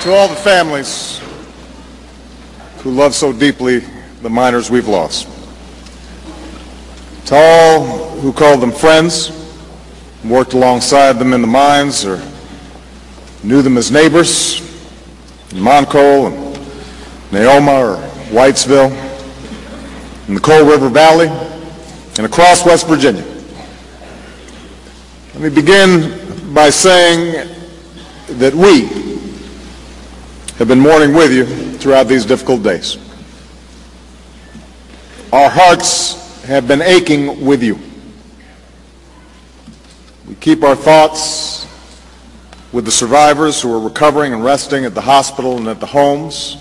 To all the families who love so deeply the miners we've lost. To all who called them friends, worked alongside them in the mines, or knew them as neighbors in Moncole and Neoma or Whitesville, in the Coal River Valley, and across West Virginia. Let me begin by saying that we have been mourning with you throughout these difficult days. Our hearts have been aching with you. We keep our thoughts with the survivors who are recovering and resting at the hospital and at the homes.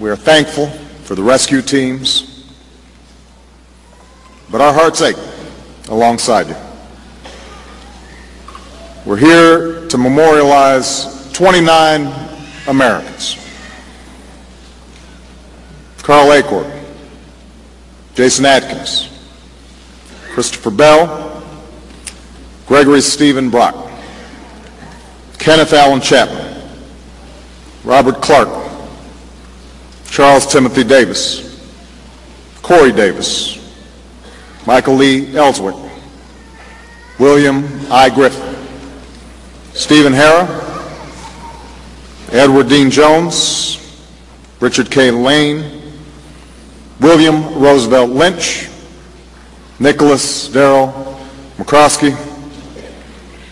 We are thankful for the rescue teams, but our hearts ache alongside you. We're here to memorialize 29 Americans. Carl Acord, Jason Atkins, Christopher Bell, Gregory Stephen Brock, Kenneth Allen Chapman, Robert Clark, Charles Timothy Davis, Corey Davis, Michael Lee Ellswick, William I. Griffin, Stephen Harrah, Edward Dean Jones, Richard K. Lane, William Roosevelt Lynch, Nicholas Darrell McCroskey,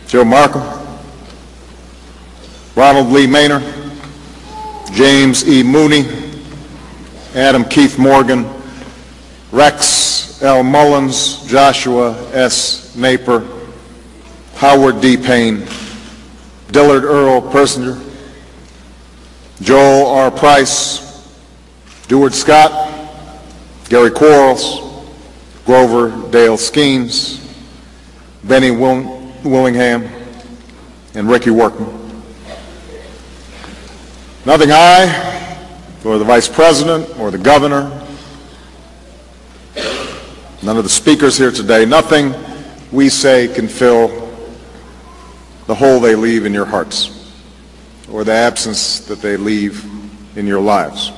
Joe Markham, Ronald Lee Maynor, James E. Mooney, Adam Keith Morgan, Rex L. Mullins, Joshua S. Naper, Howard D. Payne, Dillard Earl Persinger, Joel R. Price, Deward Scott, Gary Quarles, Grover Dale Skeens, Benny Willingham, and Ricky Workman. Nothing I, or the Vice President, or the Governor, none of the speakers here today, nothing we say can fill the hole they leave in your hearts, or the absence that they leave in your lives.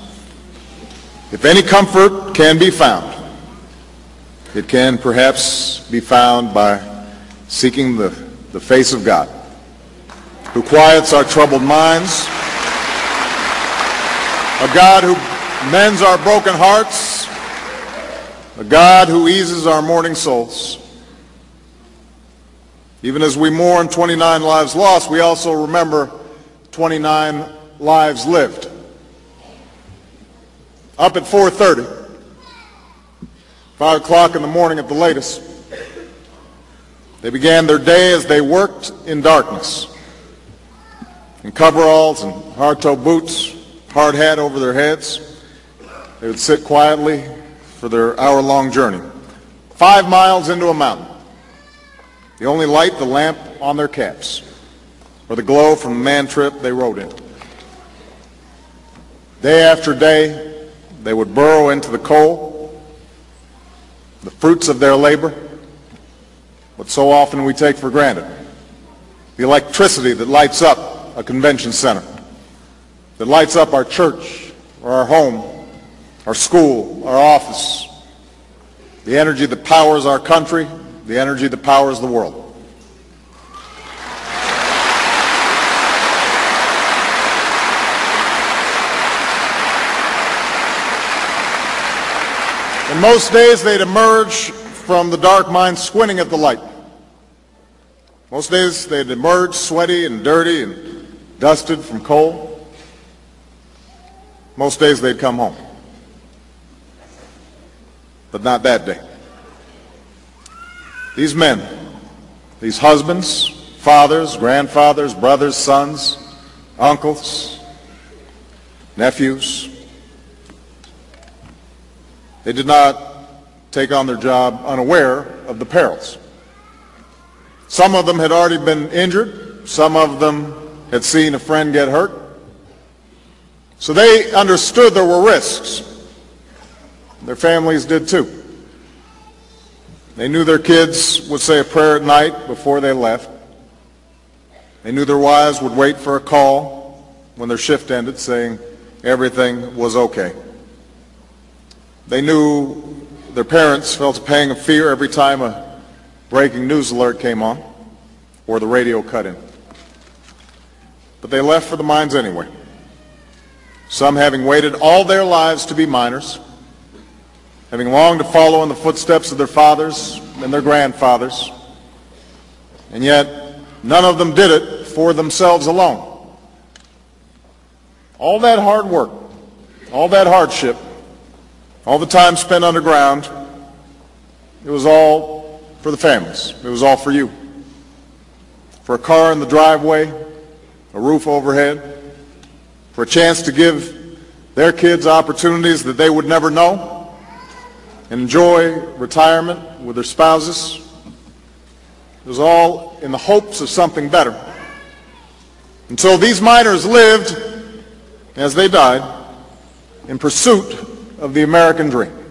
If any comfort can be found, it can perhaps be found by seeking the face of God, who quiets our troubled minds, a God who mends our broken hearts, a God who eases our mourning souls. Even as we mourn 29 lives lost, we also remember 29 lives lived. Up at 4:30, 5 o'clock in the morning at the latest, they began their day as they worked in darkness, in coveralls and hard-toe boots, hard hat over their heads. They would sit quietly for their hour-long journey, 5 miles into a mountain. The only light, the lamp on their caps, or the glow from the man trip they rode in. Day after day, they would burrow into the coal, the fruits of their labor, what so often we take for granted, the electricity that lights up a convention center, that lights up our church or our home, our school, our office, the energy that powers our country, the energy that powers the world. And most days they'd emerge from the dark mine squinting at the light. Most days they'd emerge sweaty and dirty and dusted from coal. Most days they'd come home. But not that day. These men, these husbands, fathers, grandfathers, brothers, sons, uncles, nephews, they did not take on their job unaware of the perils. Some of them had already been injured. Some of them had seen a friend get hurt. So they understood there were risks. Their families did too. They knew their kids would say a prayer at night before they left. They knew their wives would wait for a call when their shift ended, saying everything was okay. They knew their parents felt a pang of fear every time a breaking news alert came on or the radio cut in. But they left for the mines anyway, some having waited all their lives to be miners, having longed to follow in the footsteps of their fathers and their grandfathers, and yet none of them did it for themselves alone. All that hard work, all that hardship, all the time spent underground, it was all for the families. It was all for you. For a car in the driveway, a roof overhead, for a chance to give their kids opportunities that they would never know, and enjoy retirement with their spouses. It was all in the hopes of something better. Until these miners lived, as they died, in pursuit of the American dream.